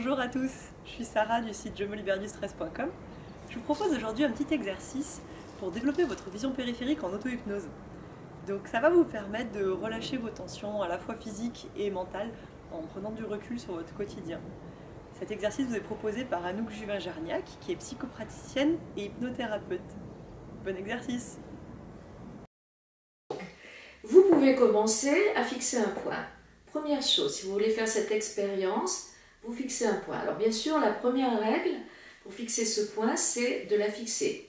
Bonjour à tous, je suis Sarah du site jemeliberdustress.com. Je vous propose aujourd'hui un petit exercice pour développer votre vision périphérique en auto-hypnose. Donc ça va vous permettre de relâcher vos tensions à la fois physiques et mentales en prenant du recul sur votre quotidien. Cet exercice vous est proposé par Anouk Juvin-Jarniac, qui est psychopraticienne et hypnothérapeute. Bon exercice! Vous pouvez commencer à fixer un point. Première chose, si vous voulez faire cette expérience, vous fixez un point. Alors bien sûr, la première règle pour fixer ce point, c'est de la fixer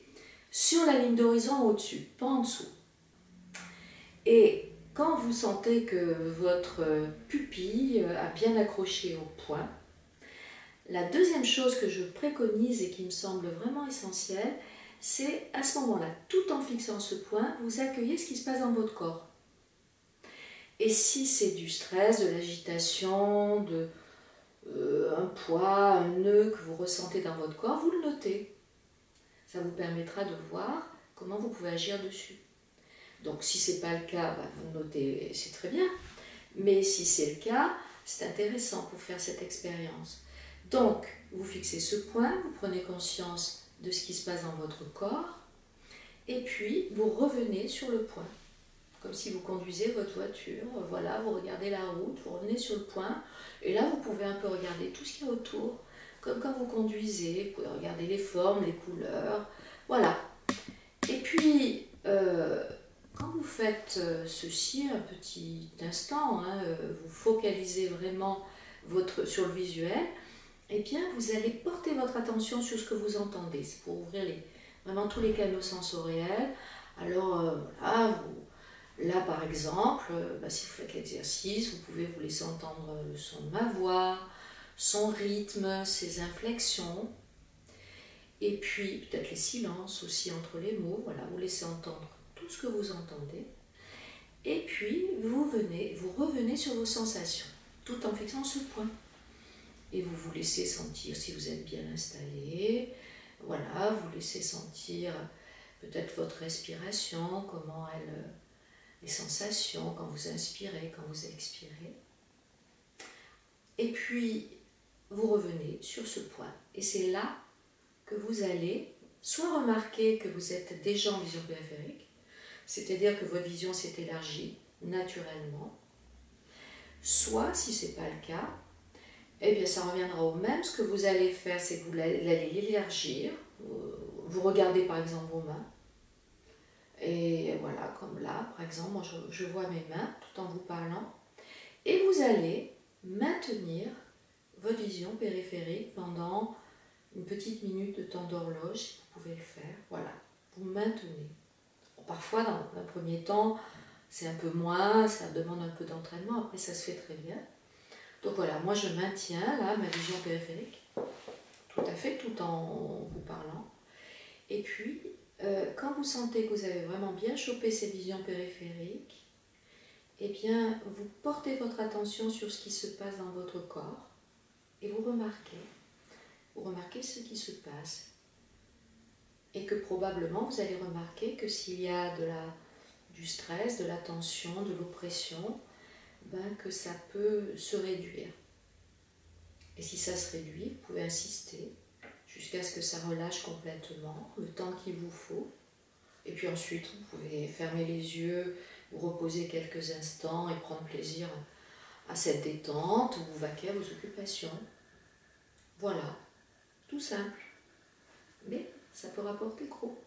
sur la ligne d'horizon au-dessus, pas en dessous. Et quand vous sentez que votre pupille a bien accroché au point, la deuxième chose que je préconise et qui me semble vraiment essentielle, c'est à ce moment-là, tout en fixant ce point, vous accueillez ce qui se passe dans votre corps. Et si c'est du stress, de l'agitation, un poids, un nœud que vous ressentez dans votre corps, vous le notez. Ça vous permettra de voir comment vous pouvez agir dessus. Donc si ce n'est pas le cas, vous le notez, c'est très bien. Mais si c'est le cas, c'est intéressant pour faire cette expérience. Donc, vous fixez ce point, vous prenez conscience de ce qui se passe dans votre corps, et puis vous revenez sur le point. Comme si vous conduisez votre voiture, voilà, vous regardez la route, vous revenez sur le point, et là vous pouvez un peu regarder tout ce qu'il y a autour, comme quand vous conduisez, vous pouvez regarder les formes, les couleurs, voilà. Et puis, quand vous faites ceci un petit instant, vous focalisez vraiment sur le visuel, eh bien vous allez porter votre attention sur ce que vous entendez, c'est pour ouvrir vraiment tous les canaux sensoriels. Alors voilà, là, par exemple, si vous faites l'exercice, vous pouvez vous laisser entendre le son de ma voix, son rythme, ses inflexions, et puis peut-être les silences aussi entre les mots. Voilà, vous laissez entendre tout ce que vous entendez, et puis vous revenez sur vos sensations, tout en fixant ce point. Et vous vous laissez sentir si vous êtes bien installé. Voilà, vous laissez sentir peut-être votre respiration, comment les sensations quand vous inspirez, quand vous expirez. Et puis, vous revenez sur ce point. Et c'est là que vous allez soit remarquer que vous êtes déjà en vision périphérique, c'est-à-dire que votre vision s'est élargie naturellement, soit, si ce n'est pas le cas, eh bien ça reviendra au même. Ce que vous allez faire, c'est que vous allez l'élargir. Vous regardez par exemple vos mains. Et voilà, comme là, par exemple, moi je vois mes mains tout en vous parlant. Et vous allez maintenir votre vision périphérique pendant une petite minute de temps d'horloge, si vous pouvez le faire. Voilà, vous maintenez. Bon, parfois, dans un premier temps, c'est un peu moins, ça demande un peu d'entraînement, après ça se fait très bien. Donc voilà, moi je maintiens là ma vision périphérique, tout à fait, tout en vous parlant. Et puis, quand vous sentez que vous avez vraiment bien chopé cette vision périphérique, eh bien, vous portez votre attention sur ce qui se passe dans votre corps et vous remarquez ce qui se passe. Et que probablement, vous allez remarquer que s'il y a du stress, de la tension, de l'oppression, que ça peut se réduire. Et si ça se réduit, vous pouvez insister jusqu'à ce que ça relâche complètement, le temps qu'il vous faut. Et puis ensuite, vous pouvez fermer les yeux, vous reposer quelques instants et prendre plaisir à cette détente ou vous vaquer à vos occupations. Voilà, tout simple. Mais ça peut rapporter gros.